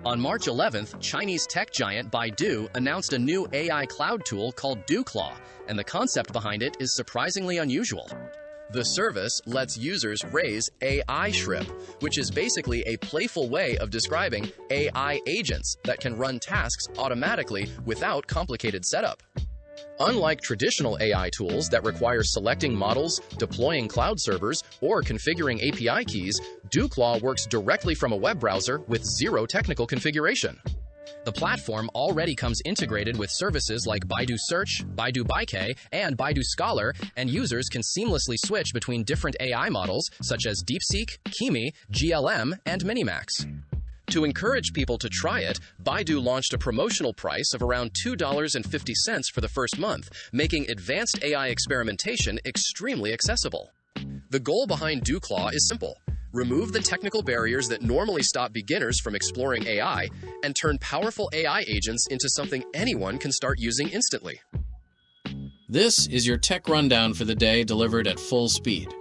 On March 11th, Chinese tech giant Baidu announced a new AI cloud tool called DuClaw, and the concept behind it is surprisingly unusual. The service lets users raise AI shrimp, which is basically a playful way of describing AI agents that can run tasks automatically without complicated setup. Unlike traditional AI tools that require selecting models, deploying cloud servers, or configuring API keys, DuClaw works directly from a web browser with zero technical configuration. The platform already comes integrated with services like Baidu Search, Baidu Baike, and Baidu Scholar, and users can seamlessly switch between different AI models such as DeepSeek, Kimi, GLM, and MiniMax. To encourage people to try it, Baidu launched a promotional price of around $2.50 for the first month, making advanced AI experimentation extremely accessible. The goal behind DuClaw is simple: remove the technical barriers that normally stop beginners from exploring AI, and turn powerful AI agents into something anyone can start using instantly. This is your tech rundown for the day, delivered at full speed.